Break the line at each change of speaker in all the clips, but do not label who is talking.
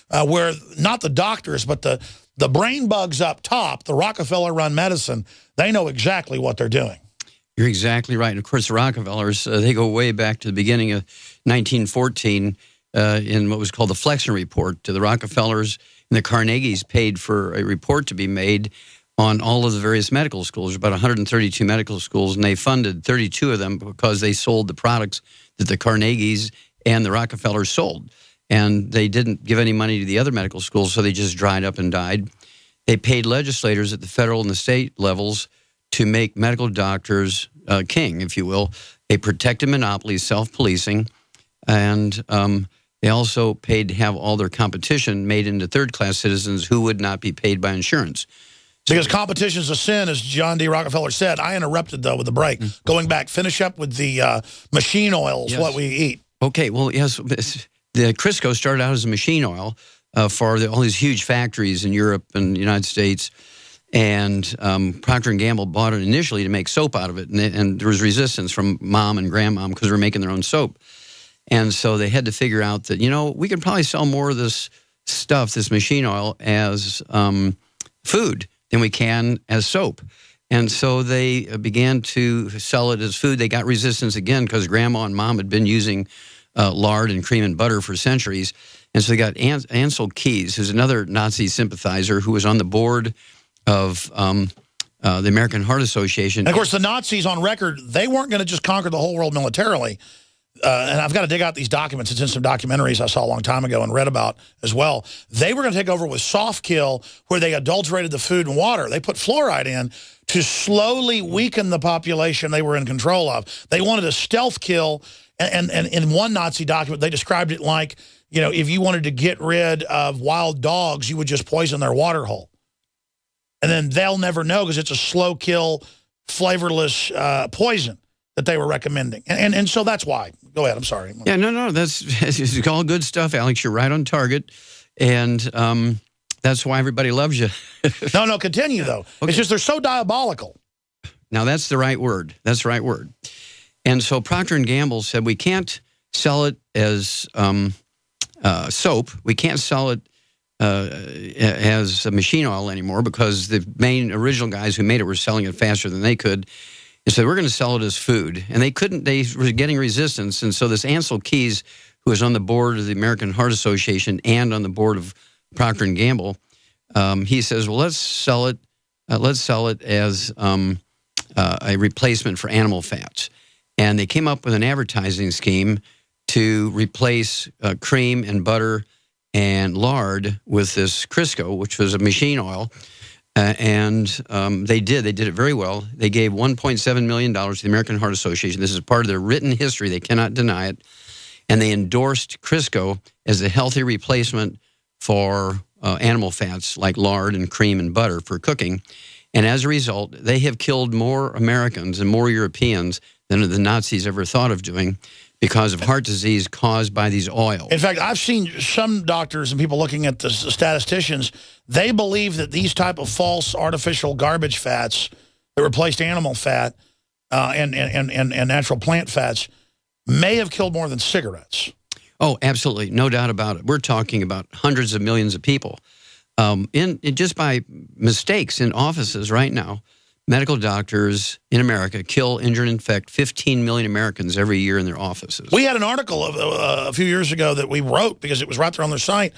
where not the doctors, but the brain bugs up top, the Rockefeller-run medicine, they know exactly what they're doing.
You're exactly right. And, of course, the Rockefellers, they go way back to the beginning of 1914 in what was called the Flexner Report. The Rockefellers and the Carnegies paid for a report to be made on all of the various medical schools, about 132 medical schools, and they funded 32 of them because they sold the products that the Carnegies and the Rockefellers sold. And they didn't give any money to the other medical schools, so they just dried up and died. They paid legislators at the federal and the state levels to make medical doctors king, if you will. They protected monopolies, self-policing, and they also paid to have all their competition made into third-class citizens who would not be paid by insurance.
Because competition is a sin, as John D. Rockefeller said. I interrupted, though, with the break. Going back, finish up with the machine oils, yes. What we eat.
Okay, well, yes, the Crisco started out as a machine oil for all these huge factories in Europe and the United States. And Procter & Gamble bought it initially to make soap out of it. And there was resistance from mom and grandmom because they were making their own soap. And so they had to figure out that, you know, we could probably sell more of this stuff, this machine oil, as food than we can as soap. And so they began to sell it as food. They got resistance again because grandma and mom had been using lard and cream and butter for centuries. And so they got Ansel Keys, who's another Nazi sympathizer who was on the board of the American Heart Association.
And of course, the Nazis on record, they weren't going to just conquer the whole world militarily. And I've got to dig out these documents. It's in some documentaries I saw a long time ago and read about as well. They were going to take over with soft kill, where they adulterated the food and water. They put fluoride in to slowly weaken the population they were in control of. They wanted a stealth kill. And in one Nazi document, they described it like, you know, if you wanted to get rid of wild dogs, you would just poison their water hole. And then they'll never know because it's a slow kill, flavorless poison that they were recommending. And so that's why. Go ahead. I'm sorry.
Yeah, no. That's all good stuff, Alex. You're right on target. And that's why everybody loves you.
No, continue, though. Okay. It's just they're so diabolical.
Now, that's the right word. That's the right word. And so Procter & Gamble said, we can't sell it as soap. We can't sell it as a machine oil anymore because the main original guys who made it were selling it faster than they could. And so we're going to sell it as food. And they couldn't, they were getting resistance. And so this Ansel Keys, who was on the board of the American Heart Association and on the board of Procter & Gamble, he says, well, let's sell it as a replacement for animal fats. And they came up with an advertising scheme to replace cream and butter and lard with this Crisco, which was a machine oil. And they did it very well. They gave $1.7 million to the American Heart Association. This is part of their written history. They cannot deny it. And they endorsed Crisco as a healthy replacement for animal fats like lard and cream and butter for cooking. And as a result, they have killed more Americans and more Europeans than the Nazis ever thought of doing because of heart disease caused by these oils.
In fact, I've seen some doctors and people looking at the statisticians, they believe that these type of false artificial garbage fats that replaced animal fat and natural plant fats may have killed more than cigarettes.
Oh, absolutely. No doubt about it. We're talking about hundreds of millions of people. Just by mistakes in offices right now, medical doctors in America kill, injure, and infect 15 million Americans every year in their offices.
We had an article a few years ago that we wrote, because it was right there on their site,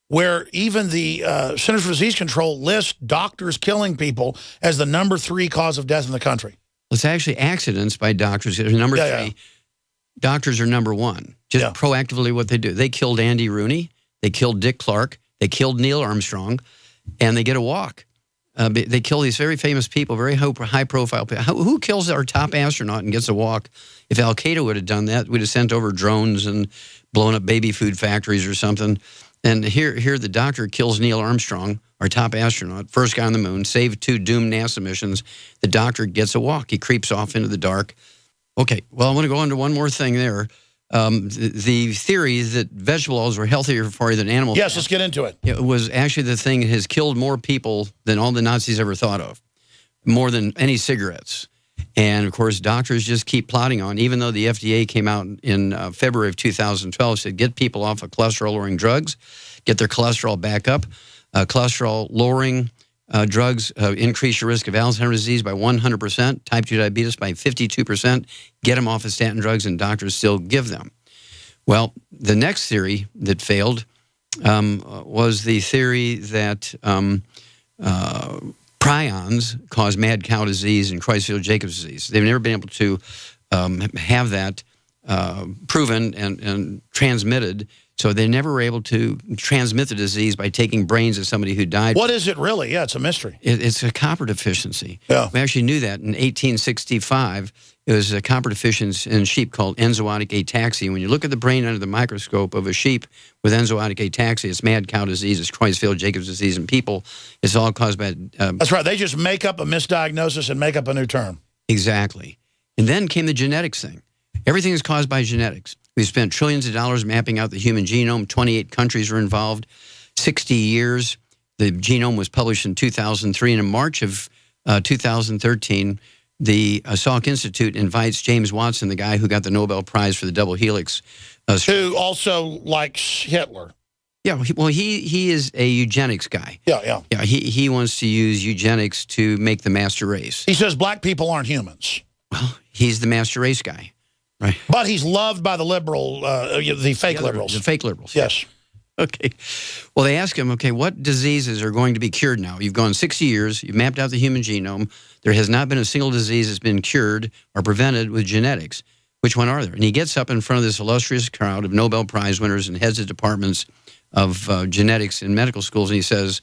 where even the Centers for Disease Control lists doctors killing people as the #3 cause of death in the country.
It's actually accidents by doctors. Number three. Yeah. Doctors are #1. Just proactively what they do. They killed Andy Rooney. They killed Dick Clark. They killed Neil Armstrong. And they get a walk. They kill these very famous people, very high-profile people. Who kills our top astronaut and gets a walk? If Al-Qaeda would have done that, we'd have sent over drones and blown up baby food factories or something. And here the doctor kills Neil Armstrong, our top astronaut, first guy on the moon, saved 2 doomed NASA missions. The doctor gets a walk. He creeps off into the dark. Okay, well, I want to go on to one more thing there. The theory that vegetable oils were healthier for you than animal fat.
Yes, let's get into it.
It was actually the thing that has killed more people than all the Nazis ever thought of, more than any cigarettes. And, of course, doctors just keep plodding on, even though the FDA came out in February of 2012, said get people off of cholesterol-lowering drugs. get their cholesterol back up. Cholesterol-lowering drugs increase your risk of Alzheimer's disease by 100%, type 2 diabetes by 52%, get them off of statin drugs, and doctors still give them. Well, the next theory that failed was the theory that prions cause mad cow disease and Creutzfeldt-Jacobs disease. They've never been able to have that proven and transmitted, so they never were able to transmit the disease by taking brains of somebody who died.
What is it really? Yeah, it's a mystery.
It's a copper deficiency.
Yeah.
We actually knew that in 1865. It was a copper deficiency in sheep called enzootic ataxia. When you look at the brain under the microscope of a sheep with enzootic ataxia, it's mad cow disease, it's Creutzfeldt-Jacobs disease in people. It's all caused by...
That's right. They just make up a misdiagnosis and make up a new term.
Exactly. And then came the genetics thing. Everything is caused by genetics. We spent trillions of dollars mapping out the human genome. 28 countries were involved. 60 years. The genome was published in 2003. And in March of 2013, the Salk Institute invites James Watson, the guy who got the Nobel Prize for the double helix.
Who also likes Hitler.
Yeah, well, he is a eugenics guy.
Yeah.
Yeah, he wants to use eugenics to make the master race.
He says black people aren't humans.
Well, he's the master race guy. Right.
But he's loved by the liberal, the fake liberals.
The fake liberals.
Yes.
Okay. Well, they ask him, okay, what diseases are going to be cured now? You've gone 60 years. You've mapped out the human genome. There has not been a single disease that's been cured or prevented with genetics. Which one are there? And he gets up in front of this illustrious crowd of Nobel Prize winners and heads of departments of genetics in medical schools, and he says,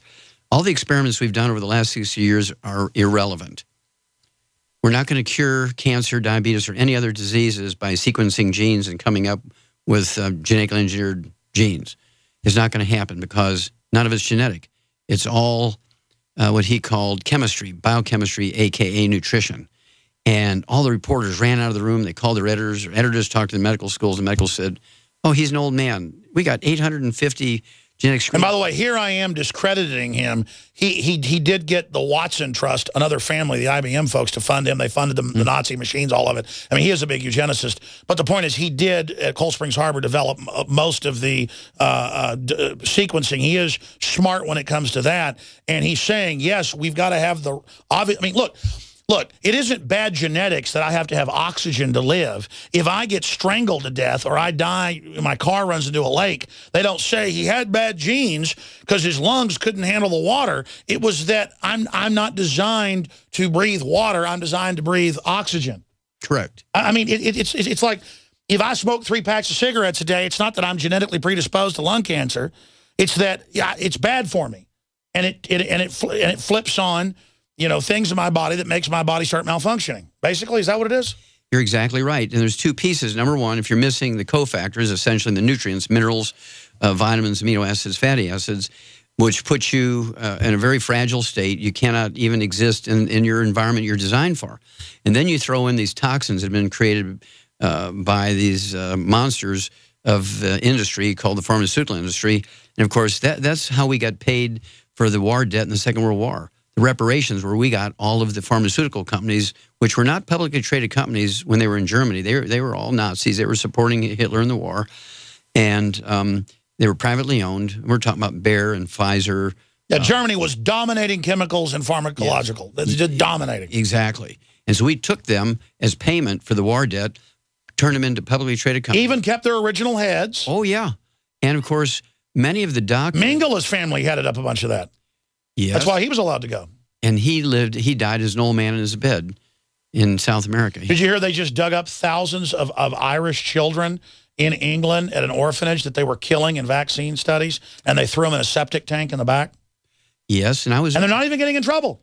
all the experiments we've done over the last 60 years are irrelevant. We're not going to cure cancer, diabetes, or any other diseases by sequencing genes and coming up with genetically engineered genes. It's not going to happen because none of it's genetic. It's all what he called chemistry, biochemistry, a.k.a. nutrition. And all the reporters ran out of the room. They called their editors. Their editors talked to the medical schools. The medical said, oh, he's an old man. We got 850 genetic screening.
And by the way, here I am discrediting him. He did get the Watson Trust, another family, the IBM folks, to fund him. They funded the Nazi machines, all of it. I mean, he is a big eugenicist. But the point is, he did, at Cold Springs Harbor, develop most of the sequencing. He is smart when it comes to that. And he's saying, yes, we've got to have the obvious. I mean, look, it isn't bad genetics that I have to have oxygen to live. If I get strangled to death or I die, my car runs into a lake, they don't say he had bad genes because his lungs couldn't handle the water. It was that I'm not designed to breathe water. I'm designed to breathe oxygen.
Correct.
I mean, it's like if I smoke 3 packs of cigarettes a day, it's not that I'm genetically predisposed to lung cancer. It's that, yeah, it's bad for me. And it flips on, you know, things in my body that makes my body start malfunctioning. Basically, is that what it is?
You're exactly right. And there's 2 pieces. Number one, if you're missing the cofactors, essentially the nutrients, minerals, vitamins, amino acids, fatty acids, which put you in a very fragile state. You cannot even exist in your environment you're designed for. And then you throw in these toxins that have been created by these monsters of the industry called the pharmaceutical industry. And, of course, that's how we got paid for the war debt in the Second World War. The reparations where we got all of the pharmaceutical companies, which were not publicly traded companies when they were in Germany. They were all Nazis. They were supporting Hitler in the war. And they were privately owned. We're talking about Bayer and Pfizer.
Yeah, Germany was dominating chemicals and pharmacological. Yeah. That's just dominating.
Exactly. And so we took them as payment for the war debt, turned them into publicly traded companies.
Even kept their original heads.
Oh, yeah. And, of course, many of the doctors...
Mengele's family headed up a bunch of that.
Yes.
That's why he was allowed to go.
And he died as an old man in his bed in South America.
Did you hear they just dug up thousands of Irish children in England at an orphanage that they were killing in vaccine studies, and they threw them in a septic tank in the back?
Yes, and they're
not even getting in trouble.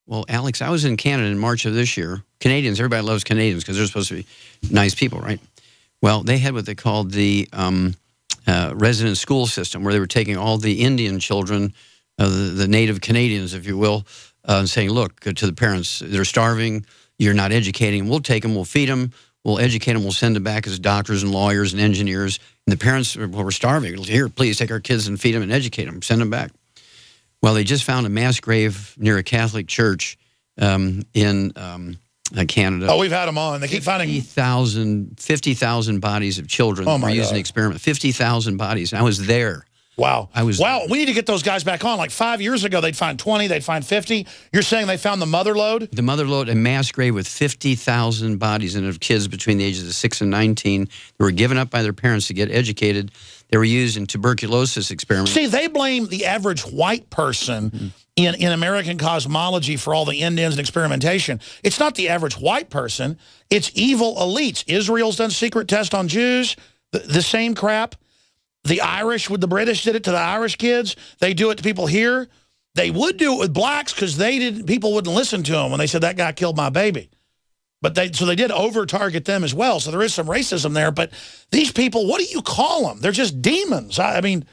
Well, Alex, I was in Canada in March of this year. Canadians, everybody loves Canadians because they're supposed to be nice people, right? Well, they had what they called the resident school system, where they were taking all the Indian children, the native Canadians, if you will, and saying, look, to the parents, they're starving, you're not educating them, we'll take them, we'll feed them, we'll educate them, we'll send them back as doctors and lawyers and engineers. And the parents were starving. Here, please take our kids and feed them and educate them, send them back. Well, they just found a mass grave near a Catholic church in Canada.
Oh, we've had them on. They keep finding
50,000 bodies of children.
Oh, my
using
God.
the experiment. 50,000 bodies. And I was there.
Wow.
Wow,
we need to get those guys back on. Like 5 years ago, they'd find 20, they'd find 50. You're saying they found the mother lode?
The mother lode, a mass grave with 50,000 bodies and of kids between the ages of 6 and 19 who were given up by their parents to get educated. They were used in tuberculosis experiments.
See, they blame the average white person in American cosmology for all the Indians and experimentation. It's not the average white person. It's evil elites. Israel's done secret tests on Jews, the same crap. The Irish, with the British did it to the Irish kids. They do it to people here. They would do it with blacks because people wouldn't listen to them when they said that guy killed my baby. But so they did over-target them as well. So there is some racism there. But these people, what do you call them? They're just demons. I mean,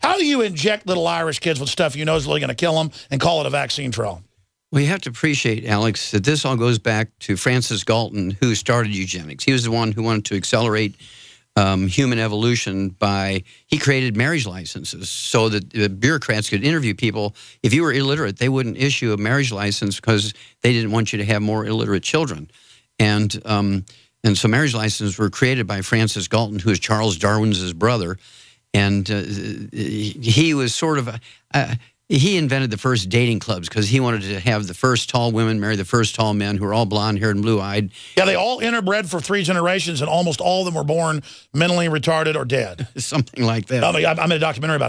how do you inject little Irish kids with stuff you know is really going to kill them and call it a vaccine trial?
Well, you have to appreciate, Alex, that this all goes back to Francis Galton, who started eugenics. He was the one who wanted to accelerate human evolution he created marriage licenses so that bureaucrats could interview people. If you were illiterate, they wouldn't issue a marriage license because they didn't want you to have more illiterate children. And so marriage licenses were created by Francis Galton, who is Charles Darwin's brother. And he was sort of he invented the first dating clubs because he wanted to have the first tall women marry the first tall men who were all blonde-haired and blue-eyed.
Yeah, they all interbred for 3 generations, and almost all of them were born mentally retarded or dead.
Something like that.
I made a documentary about it.